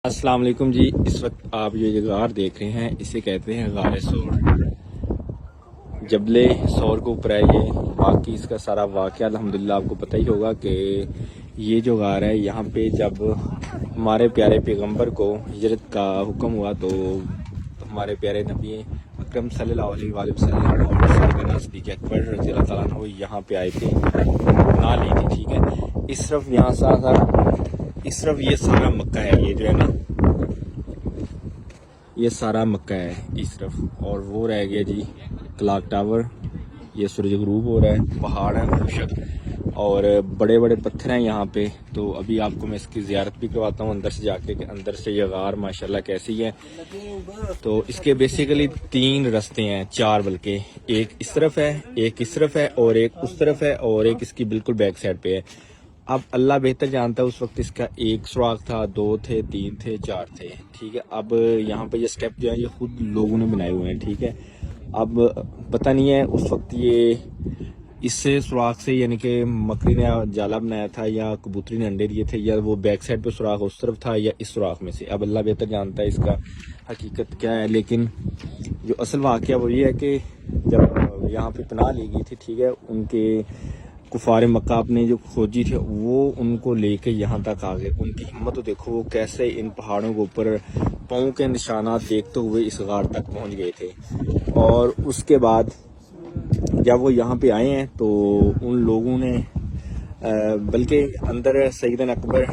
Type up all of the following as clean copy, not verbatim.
अस्सलाम वालेकुम जी। इस वक्त आप ये गार देख रहे हैं, इसे कहते हैं गार सौर। जबले सौर के ऊपर है ये। बाकी इसका सारा वाक़या अल्हम्दुलिल्लाह आपको पता ही होगा कि ये जो गार है, यहाँ पे जब हमारे प्यारे पैगंबर को हिजरत का हुक्म हुआ तो हमारे प्यारे नबी अकरम सल्लल्लाहु अलैहि वसल्लम और सैयदना सिद्दीक़ अकबर रज़ियल्लाहु तआला अन्हु यहाँ पे आए थे, ना ली थी। ठीक है, इस तरफ यहाँ इस तरफ ये सारा मक्का है, ये जो है ना, ये सारा मक्का है इस तरफ। और वो रह गया जी क्लॉक टावर। ये सूरज ग्रूब हो रहा है, पहाड़ है खुशक और बड़े बड़े पत्थर हैं यहाँ पे। तो अभी आपको मैं इसकी ज़ियारत भी करवाता हूँ अंदर से जाके कि अंदर से ये गार माशाल्लाह कैसी है। तो इसके बेसिकली 3 रास्ते हैं, 4 बल्कि। एक इस तरफ है, एक इस तरफ है और एक उस तरफ है और एक इसकी बिल्कुल बैक साइड पे है। अब अल्लाह बेहतर जानता है, उस वक्त इसका एक सुराग था, 2 थे, 3 थे, 4 थे। ठीक है, अब यहाँ पे ये स्टेप जो है ये खुद लोगों ने बनाए हुए हैं। ठीक है, अब पता नहीं है उस वक्त ये इससे सुराग से यानी कि मकड़ी ने जाला बनाया था या कबूतरी ने अंडे दिए थे, या वो बैक साइड पे सुराग उस तरफ था या इस सुराग में से। अब अल्लाह बेहतर जानता है इसका हकीकत क्या है। लेकिन जो असल वाक़या वो ये है कि जब यहाँ पे पनाह ली गई थी, ठीक है, उनके कुफार मक्का अपने जो खोजी थे वो उनको लेके यहाँ तक आ गए। उनकी हिम्मत तो देखो, वो कैसे इन पहाड़ों के ऊपर पाँव के निशानात देखते हुए इस गार तक पहुँच गए थे। और उसके बाद जब वो यहाँ पे आए हैं तो उन लोगों ने बल्कि अंदर सैयदना अकबर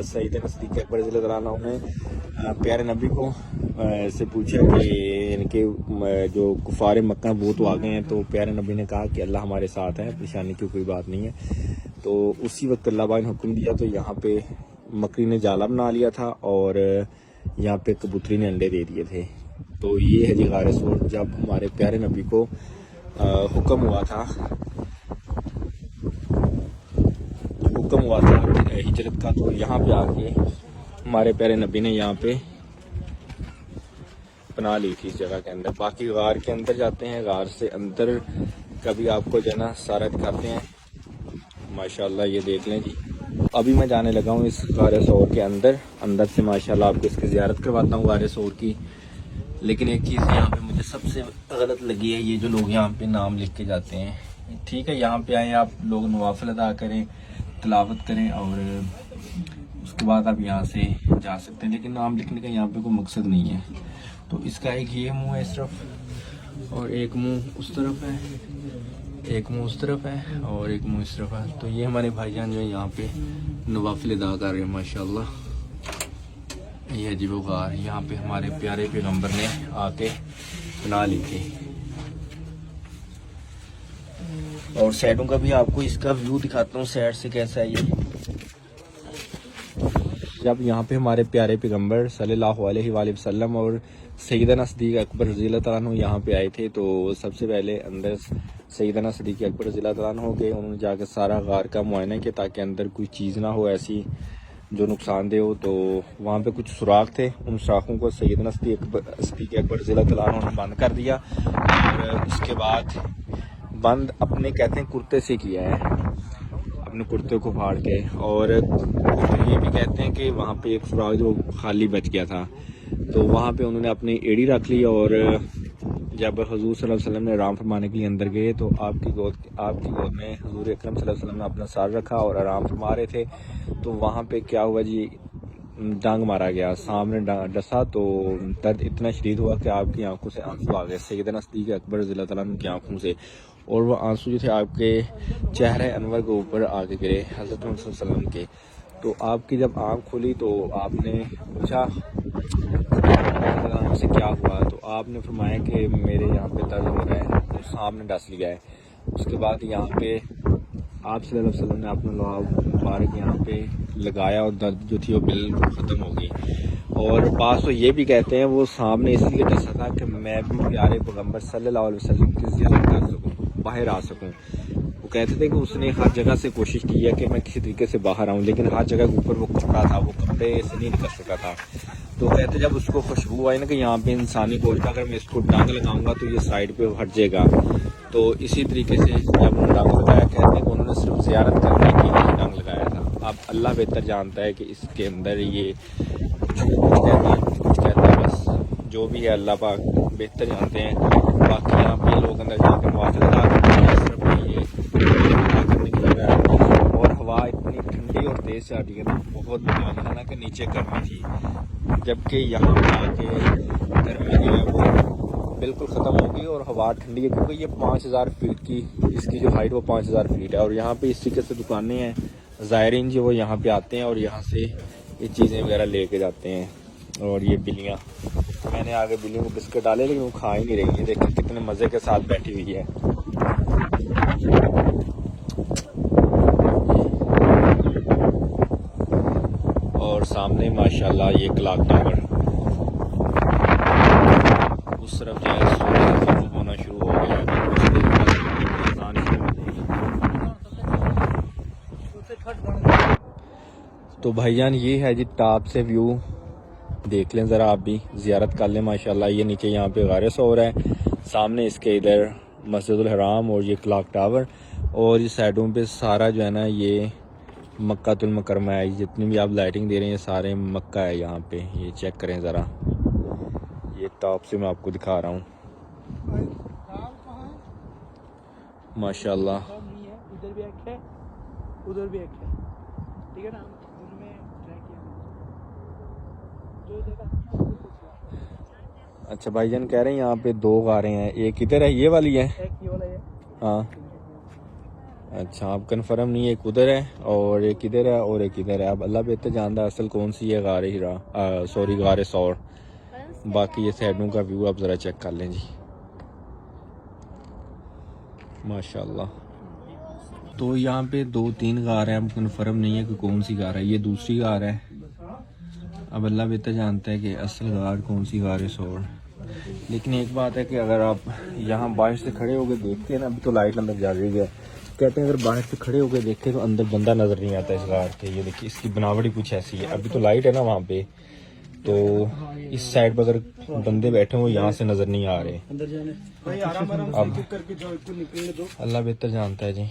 सैयदना सिद्दीक़ अकबर रज़ियल्लाहु अन्हु ने प्यारे नबी को से पूछा कि इनके जो कुफार मक्का वो तो आ गए हैं। तो प्यारे नबी ने कहा कि अल्लाह हमारे साथ है, परेशानी की कोई बात नहीं है। तो उसी वक्त अल्लाह पाक ने हुक्म दिया, तो यहाँ पे मकड़ी ने जाला बना लिया था और यहाँ पे कबूतरी ने अंडे दे दिए थे। तो ये है जी गार सौर। जब हमारे प्यारे नबी को हुक्म हुआ था हिजरत का, तो यहाँ पे आके हमारे प्यारे नबी ने यहाँ पे पनाह ली थी इस जगह के अंदर। बाकी गार के अंदर जाते हैं, गार से अंदर कभी आपको जो है ना सारा दिखाते हैं। माशाल्लाह ये देख लें जी। अभी मैं जाने लगा हूँ इस गार सौर के अंदर से माशाल्लाह आपको इसकी ज़ियारत करवाता हूँ गार सौर की। लेकिन एक चीज़ यहाँ पे मुझे सबसे गलत लगी है, ये जो लोग यहाँ पे नाम लिख के जाते हैं। ठीक है, यहाँ पे आए आप लोग नवाफिल अदा करें, तिलावत करें और उसके बाद आप यहाँ से जा सकते हैं, लेकिन नाम लिखने का यहाँ पे कोई मकसद नहीं है। तो इसका एक ये मुंह है इस तरफ और एक मुंह उस तरफ है, एक मुंह उस तरफ है और एक मुंह इस तरफ है। तो ये हमारे भाईजान जो है यहाँ पे नवाफिल अदा कर रहे हैं माशाल्लाह। ये है जी वो गार, यहाँ पे हमारे प्यारे पैगंबर ने आके बना ली थी। और साइडों का भी आपको इसका व्यू दिखाता हूँ, साइड से कैसा है ये। जब यहाँ पे हमारे प्यारे पैगंबर सल्लल्लाहु अलैहि वसल्लम और सैयदना सिद्दीक़ अकबर रज़ियल्लाहु तआला अन्हु यहाँ पे आए थे, तो सबसे पहले अंदर सैयदना सिद्दीक़ अकबर रज़ियल्लाहु तआला अन्हु गए। उन्होंने जाकर सारा गार का मुआयना किया ताकि अंदर कोई चीज़ ना हो ऐसी जो नुकसानदेह हो। तो वहाँ पे कुछ सुराख थे, उन सुराखों को सैयदना सिद्दीक़ अकबर रज़ियल्लाहु तआला अन्हु ने बंद कर दिया। और उसके बाद बंद अपने कहते हैं कुर्ते से किया है, अपने कुर्ते को फाड़ के। और ये भी कहते हैं कि वहाँ पे एक सुराख जो खाली बच गया था, तो वहाँ पे उन्होंने अपनी एड़ी रख ली। और जब हजूर सल्लल्लाहु अलैहि वसल्लम ने आराम फरमाने के लिए अंदर गए तो आपकी गोद में हजूर अकरम सल्लल्लाहु अलैहि वसल्लम ने अपना सर रखा और आराम फरमा रहे थे। तो वहाँ पे क्या हुआ जी, डंग मारा गया, सामने डसा तो दर्द इतना शदीद हुआ कि आपकी आंखों से आंसू आ गए, सैयदना सिद्दीक़ अकबर रज़ियल्लाहु तआला अन्हु की आंखों से। और वो आंसू जो थे आपके चेहरे अनवर के ऊपर आके गिरे हज़रत मोहम्मद सल्लल्लाहु अलैहि वसल्लम के। तो आपकी जब आंख खुली तो आपने पूछा से क्या हुआ, तो आपने फरमाया कि मेरे यहाँ पे दर्द हो रहा है, तो सामने डस लिया है। उसके बाद यहाँ पे आप सल्लल्लाहु अलैहि वसल्लम ने अपना लुआब मुबारक यहाँ पे लगाया और दर्द जो थी वो बिल्कुल ख़त्म हो गई। और पास तो ये भी कहते हैं वो सामने इसलिए डसा था कि मैं भी प्यारे पैगंबर सल्लल्लाहु अलैहि वसल्लम की ज़ियारत कर सकूँ, बाहर आ सकूँ। वो कहते थे कि उसने हर जगह से कोशिश की है कि मैं किसी तरीके से बाहर आऊँ, लेकिन हर जगह के ऊपर वो कपड़ा था, वो कपड़े से नहीं निकल सका था। तो कहते जब उसको खुशबू आई ना कि यहाँ पे इंसानी गोश्त, अगर मैं इसको डांग लगाऊंगा तो ये साइड पे हट जाएगा। तो इसी तरीके से जब उन्होंने डांग लगाया, कहते हैं कि उन्होंने सिर्फ ज़ियारत करने के लिए डांग लगाया था। अब अल्लाह बेहतर जानता है कि इसके अंदर ये कुछ कहता है, बस जो भी है अल्लाह पाक बेहतर जानते हैं। बाकी यहाँ पे लोग अंदर जाके मुआफ़ लगा ये करने की जगह है। और हवा इतनी ठंडी और तेज़ चल रही है तो बहुत बढ़िया था ना कि नीचे गर्मी थी, जबकि यहाँ पे आके गर्मी जो है वो बिल्कुल ख़त्म होगी और हवा ठंडी है, क्योंकि ये 5000 फीट की इसकी जो हाइट वो 5000 फीट है। और यहाँ पे इस तरीके से दुकानें हैं, ज़ायरीन जो वो यहाँ पे आते हैं और यहाँ से ये चीज़ें वगैरह लेके जाते हैं। और ये बिल्लियाँ, मैंने आगे बिल्लियों को बिस्किट डाले लेकिन वो खा ही नहीं रही है। देखिए कितने मज़े के साथ बैठी हुई है। और सामने माशाल्लाह ये क्लॉक टावर, उस तरफ जो है सूरज ग़ुरूब होना शुरू हो गया है। तो भाईजान ये है जी टॉप से व्यू, देख लें ज़रा, आप भी ज़ियारत कर लें माशाल्लाह। ये नीचे यहाँ पे गारे सौर है, सामने इसके इधर मस्जिदुल हराम और ये क्लॉक टावर, और ये साइडों पे सारा जो है ना ये मक्कातुल मुकरमा है। जितनी भी आप लाइटिंग दे रहे हैं ये सारे मक्का है यहाँ पे। ये चेक करें ज़रा, ये टॉप से मैं आपको दिखा रहा हूँ माशाल्लाह। इधर भी एक है, उधर भी एक है, ठीक है ना। उनमें ट्राई किया जो देखा। अच्छा भाईजान कह रहे हैं यहाँ पे 2 गारें हैं, एक इधर है, ये वाली है, एक ये वाला है। हाँ अच्छा, आप कंफर्म नहीं, एक उधर है और एक इधर है और एक इधर है। अब अल्लाह बेहतर जानता है असल कौन सी है, गारे हीरा सॉरी गारे सौर। बाकी ये साइडों का व्यू आप ज़रा चेक कर लें जी माशाल्लाह। तो यहाँ पे 2-3 गार हैं, अब कंफर्म नहीं है कि कौन सी गार है। ये दूसरी गार है, अब अल्लाह बेहतर जानता है कि असल गार कौन सी गार है सौर। लेकिन एक बात है कि अगर आप यहाँ बाहर से खड़े होकर देखते हैं ना, अभी तो लाइट अंदर जा रही है, कहते हैं अगर बाहर से खड़े होकर देखें तो अंदर बंदा नज़र नहीं आता इस गार के। ये देखिए इसकी बनावट ही कुछ ऐसी है। अभी तो लाइट है ना वहाँ पे, तो इस साइड पर अगर बंदे बैठे हो यहाँ से नज़र नहीं आ रहे। अब अल्लाह बेहतर जानता है जी।